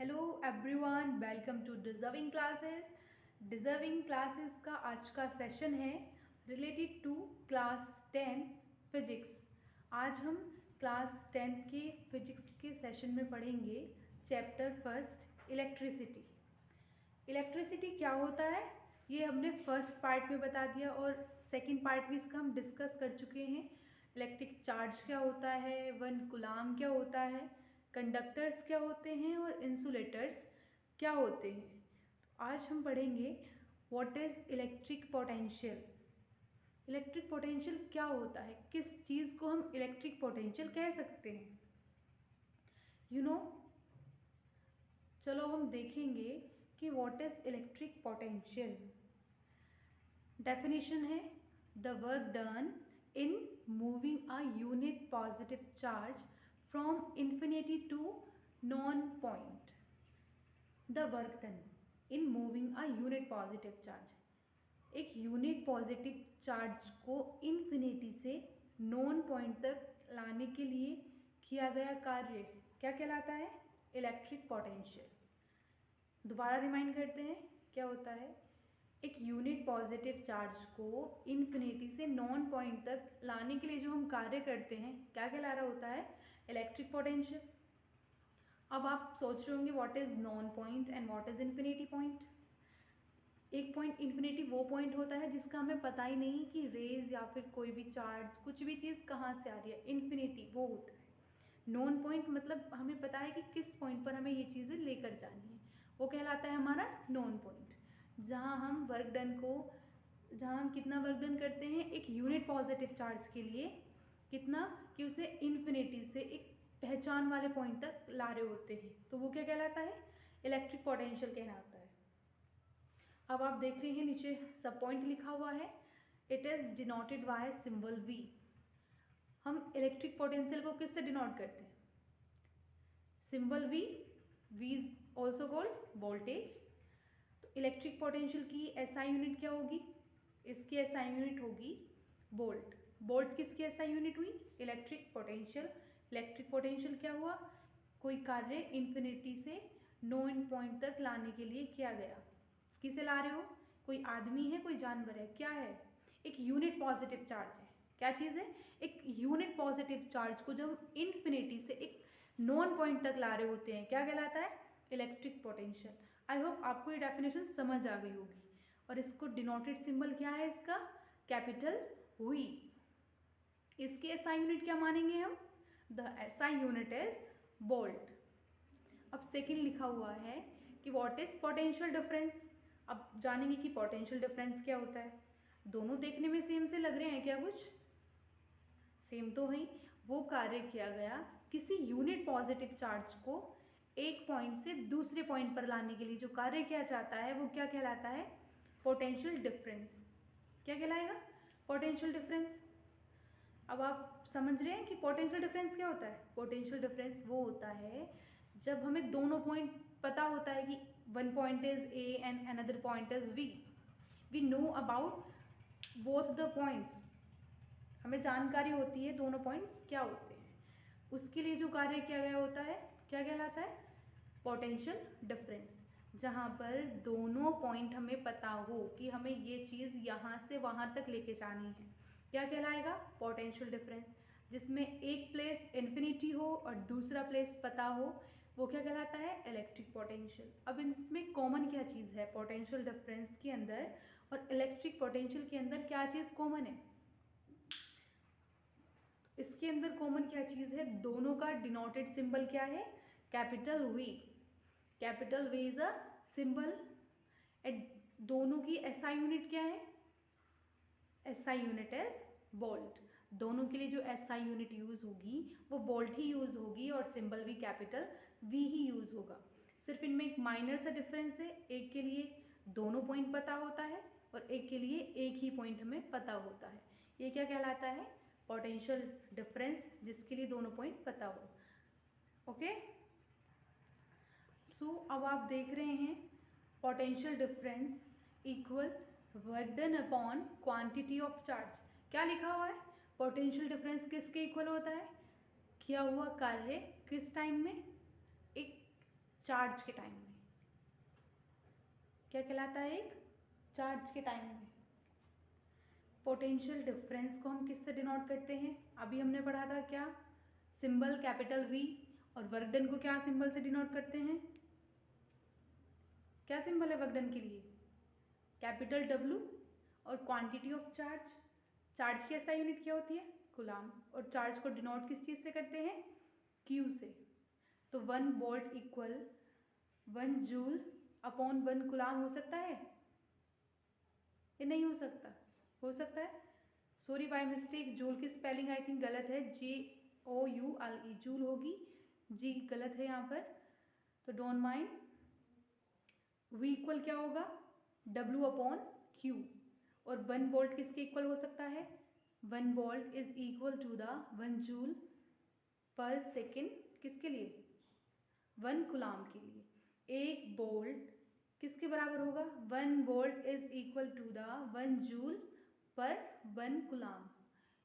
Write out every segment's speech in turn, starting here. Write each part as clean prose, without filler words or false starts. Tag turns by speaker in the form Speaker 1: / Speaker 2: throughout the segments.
Speaker 1: Hello everyone, welcome to deserving classes. Deserving classes का आज का सेशन है रिलेटेड टू क्लास 10 फिजिक्स। आज हम क्लास 10 के फिजिक्स के सेशन में पढ़ेंगे चैप्टर फर्स्ट इलेक्ट्रिसिटी। इलेक्ट्रिसिटी क्या होता है ये हमने फर्स्ट पार्ट में बता दिया और सेकंड पार्ट भी इसका हम डिस्कस कर चुके हैं। इलेक्ट्रिक चार्ज क्या होता है, 1 कूलाम क्या होता है, कंडक्टर्स क्या होते हैं और इंसुलेटर्स क्या होते हैं। आज हम पढ़ेंगे what is electric potential. Electric potential क्या होता है, किस चीज़ को हम इलेक्ट्रिक पोटेंशियल कह सकते हैं। चलो हम देखेंगे कि what is electric potential. Definition है the work done in moving a unit positive charge from infinity to known point. The work done in moving a unit positive charge, एक यूनिट पॉजिटिव चार्ज को infinity से known point तक लाने के लिए किया गया कार्य क्या कहलाता है, इलेक्ट्रिक पोटेंशियल। दोबारा रिमाइंड करते हैं क्या होता है। एक यूनिट पॉजिटिव चार्ज को इन्फिनिटी से नॉन पॉइंट तक लाने के लिए जो हम कार्य करते हैं क्या कहला रहा होता है, इलेक्ट्रिक पोटेंशियल। अब आप सोच रहे होंगे what is non point and what is infinity point. एक पॉइंट इन्फिनिटी वो पॉइंट होता है जिसका हमें पता ही नहीं कि रेज या फिर कोई भी चार्ज कुछ भी चीज़ कहाँ से आ रही है, इन्फिनिटी वो होता है। नॉन पॉइंट मतलब हमें पता है कि किस पॉइंट पर हमें ये चीज़ें लेकर जानी है, वो कहलाता है हमारा नॉन पॉइंट। जहाँ हम कितना वर्क डन करते हैं एक यूनिट पॉजिटिव चार्ज के लिए, कितना कि उसे इन्फिनिटी से एक पहचान वाले पॉइंट तक ला रहे होते हैं, तो वो क्या कहलाता है, इलेक्ट्रिक पोटेंशियल कहलाता है। अब आप देख रहे हैं नीचे सब पॉइंट लिखा हुआ है, it is denoted by symbol V। हम इलेक्ट्रिक पोटेंशियल को किससे डिनोट करते हैं, symbol V। V is also called voltage. तो इलेक्ट्रिक पोटेंशियल की SI यूनिट क्या होगी, इसकी SI यूनिट होगी वोल्ट। वोल्ट किसकी SI यूनिट हुई, इलेक्ट्रिक पोटेंशियल। इलेक्ट्रिक पोटेंशियल क्या हुआ, कोई कार्य इन्फिनिटी से नॉन पॉइंट तक लाने के लिए किया गया। किसे ला रहे हो, कोई आदमी है, कोई जानवर है, क्या है, एक यूनिट पॉजिटिव चार्ज है। क्या चीज़ है, एक यूनिट पॉजिटिव चार्ज को जब हम इन्फिनिटी से एक नॉन पॉइंट तक ला रहे होते हैं क्या कहलाता है, इलेक्ट्रिक पोटेंशियल। आई होप आपको ये डेफिनेशन समझ आ गई होगी। और इसको डिनोटेड सिंबल क्या है इसका, कैपिटल V। इसकी SI यूनिट क्या मानेंगे हम, the SI unit is volt. अब सेकंड लिखा हुआ है कि व्हाट इज पोटेंशियल डिफरेंस। अब जानेंगे कि पोटेंशियल डिफरेंस क्या होता है। दोनों देखने में सेम से लग रहे हैं क्या, कुछ सेम तो है। वो कार्य किया गया किसी यूनिट पॉजिटिव चार्ज को एक पॉइंट से दूसरे पॉइंट पर लाने के लिए जो कार्य किया जाता है वो क्या कहलाता है, पोटेंशियल डिफरेंस। क्या कहलाएगा, पोटेंशियल डिफरेंस। अब आप समझ रहे हैं कि पोटेंशियल डिफरेंस क्या होता है। पोटेंशियल डिफरेंस वो होता है जब हमें दोनों पॉइंट पता होता है कि one point is A and another point is V। We know about both the points, हमें जानकारी होती है दोनों पॉइंट्स क्या होते हैं। उसके लिए जो कार्य किया गया होता है क्या कहलाता है, पोटेंशियल डिफरेंस। जहाँ पर दोनों पॉइंट हमें पता हो कि हमें ये चीज़ यहाँ से वहाँ तक लेके जानी है, क्या कहलाएगा, पोटेंशियल डिफरेंस। जिसमें एक प्लेस इन्फिनिटी हो और दूसरा प्लेस पता हो वो क्या कहलाता है, इलेक्ट्रिक पोटेंशियल। अब इसमें कॉमन क्या चीज़ है पोटेंशियल डिफरेंस के अंदर और इलेक्ट्रिक पोटेंशियल के अंदर, क्या चीज़ कॉमन है, इसके अंदर कॉमन क्या चीज़ है, दोनों का डिनोटेड सिंबल क्या है, capital V। Capital V is a symbol and दोनों की SI यूनिट क्या है, SI यूनिट इज वोल्ट। दोनों के लिए जो SI यूनिट यूज़ होगी वो वोल्ट ही यूज़ होगी और सिंबल भी कैपिटल V ही यूज़ होगा। सिर्फ इनमें एक माइनर सा डिफरेंस है, एक के लिए दोनों पॉइंट पता होता है और एक के लिए एक ही पॉइंट हमें पता होता है। ये क्या कहलाता है, पोटेंशियल डिफरेंस, जिसके लिए दोनों पॉइंट पता हो। ओके, सो अब आप देख रहे हैं potential difference equal work done upon quantity of charge. क्या लिखा हुआ है, पोटेंशियल डिफरेंस किसके इक्वल होता है, किया हुआ कार्य किस टाइम में, एक चार्ज के टाइम में। क्या कहलाता है? एक चार्ज के टाइम में। पोटेंशियल डिफरेंस को हम किससे डिनोट करते हैं? अभी हमने पढ़ा था क्या? Symbol capital V। और वर्क डन को क्या सिंबल से डिनोट करते हैं? क्या सिंबल है वर्क डन के लिए? Capital W। और क्वांटिटी ऑफ चार्ज, चार्ज की SI यूनिट क्या होती है? कूलाम। और चार्ज को डिनोट किस चीज़ से करते हैं? Q से। तो 1 volt equal 1 joule upon 1 coulomb हो सकता है? ये नहीं हो सकता। हो सकता है? सॉरी बाय मिस्टेक, जूल की स्पेलिंग आई थिंक गलत है, JOULE जूल होगी, जी गलत है यहाँ पर, तो डोंट माइंड। V इक्वल क्या होगा? W upon Q। और 1 वोल्ट किसके इक्वल हो सकता है? 1 volt is equal to the 1 joule per second. किसके लिए? 1 कूलाम के लिए। 1 वोल्ट किसके बराबर होगा? 1 volt is equal to the 1 joule per 1 coulomb.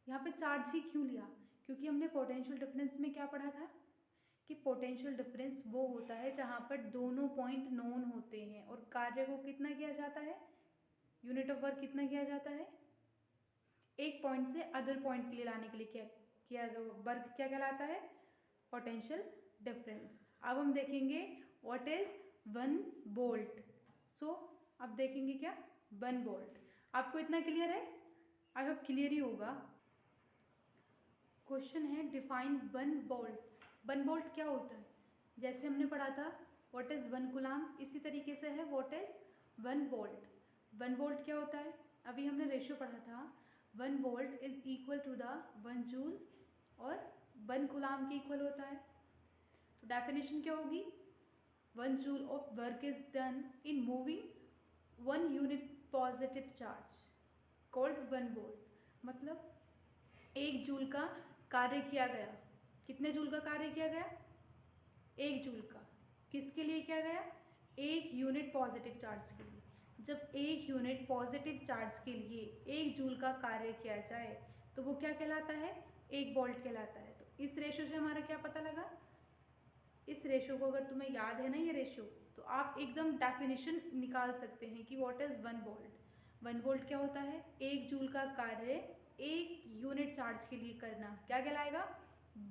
Speaker 1: यहाँ पे चार्ज ही क्यों लिया? क्योंकि हमने पोटेंशियल डिफरेंस में क्या पढ़ा था कि पोटेंशियल डिफरेंस वो होता है जहाँ पर दोनों पॉइंट नोन होते हैं और कार्य को कितना किया जाता है? यूनिट ऑफ वर्क कितना किया जाता है? एक पॉइंट से अदर पॉइंट के लिए लाने के लिए किया वर्क क्या कहलाता है? Potential difference. अब हम देखेंगे व्हाट इज 1 वोल्ट। सो अब देखेंगे क्या? 1 वोल्ट। आपको इतना क्लियर है? आई होप क्लियर ही होगा। क्वेश्चन है डिफाइन 1 वोल्ट। 1 वोल्ट क्या होता है? जैसे हमने पढ़ा था व्हाट इज 1 कूलाम, इसी तरीके से है व्हाट इज 1 वोल्ट। 1 वोल्ट क्या होता है? अभी हमने रेशियो पढ़ा था, 1 volt is equal to the 1 joule और 1 कूलाम के इक्वल होता है। तो डेफिनेशन क्या होगी? 1 joule of work is done in moving 1 unit positive charge called 1 volt. मतलब 1 जूल का कार्य किया गया। कितने जूल का कार्य किया गया? 1 जूल का। किसके लिए किया गया? 1 यूनिट पॉजिटिव चार्ज के लिए। जब 1 यूनिट पॉजिटिव चार्ज के लिए 1 जूल का कार्य किया जाए तो वो क्या कहलाता है? 1 वोल्ट कहलाता है। तो इस रेशो से हमारा क्या पता लगा? इस रेशो को अगर तुम्हें याद है ना ये रेशो, तो आप एकदम डेफिनेशन निकाल सकते हैं कि व्हाट इज 1 वोल्ट। 1 वोल्ट क्या होता है? 1 जूल का कार्य 1 यूनिट चार्ज के लिए करना क्या कहलाएगा?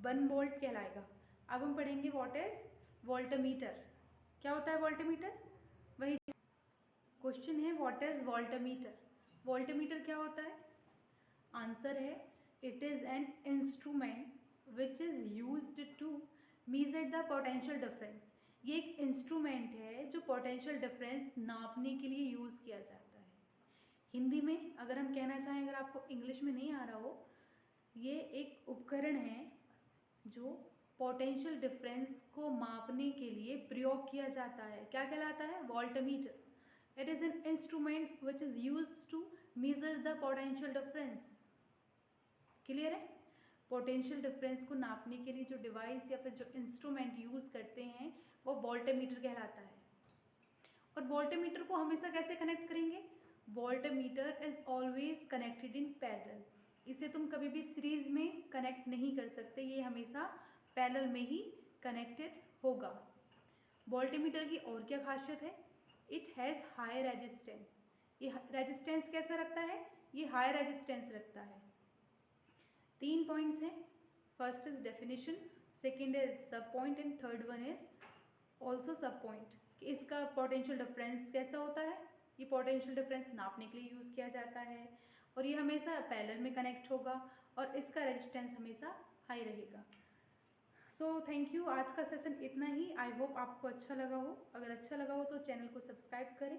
Speaker 1: 1 वोल्ट कहलाएगा। अब हम पढ़ेंगे व्हाट इज वोल्टमीटर। क्या होता है वोल्टमीटर? वही क्वेश्चन है व्हाट इज वोल्टमीटर। वोल्टमीटर क्या होता है? आंसर है it is an instrument which is used to measure the potential difference. ये एक इंस्ट्रूमेंट है जो पोटेंशियल डिफरेंस नापने के लिए यूज़ किया जाता है। हिंदी में अगर हम कहना चाहें, अगर आपको इंग्लिश में नहीं आ रहा हो, ये एक उपकरण है जो पोटेंशियल डिफरेंस को मापने के लिए प्रयोग किया जाता है। क्या कहलाता है? Voltmeter. It is an instrument which is used to measure the potential difference. Clear है? पोटेंशियल डिफरेंस को नापने के लिए जो डिवाइस या फिर जो इंस्ट्रूमेंट यूज़ करते हैं वो वोल्टमीटर कहलाता है। और वोल्टमीटर को हमेशा कैसे कनेक्ट करेंगे? Voltmeter is always connected in parallel. इसे तुम कभी भी सीरीज में कनेक्ट नहीं कर सकते, ये हमेशा पैरेलल में ही कनेक्टेड होगा। वोल्टमीटर की और क्या खासियत है? It has high resistance. ये रेजिस्टेंस कैसा रखता है? ये हाई रेजिस्टेंस रखता है। 3 पॉइंट्स हैं। First is definition, second is sub point and third one is also sub point. कि इसका पोटेंशियल डिफरेंस कैसा होता है? ये पोटेंशियल डिफरेंस नापने के लिए यूज़ किया जाता है और ये हमेशा पैरेलल में कनेक्ट होगा और इसका रेजिस्टेंस हमेशा हाई रहेगा। So thank you. आज का सेशन इतना ही। आई होप आपको अच्छा लगा हो। अगर अच्छा लगा हो तो चैनल को सब्सक्राइब करें,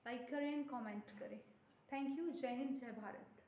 Speaker 1: लाइक करें एंड कमेंट करें। Thank you. जय हिंद, जय भारत।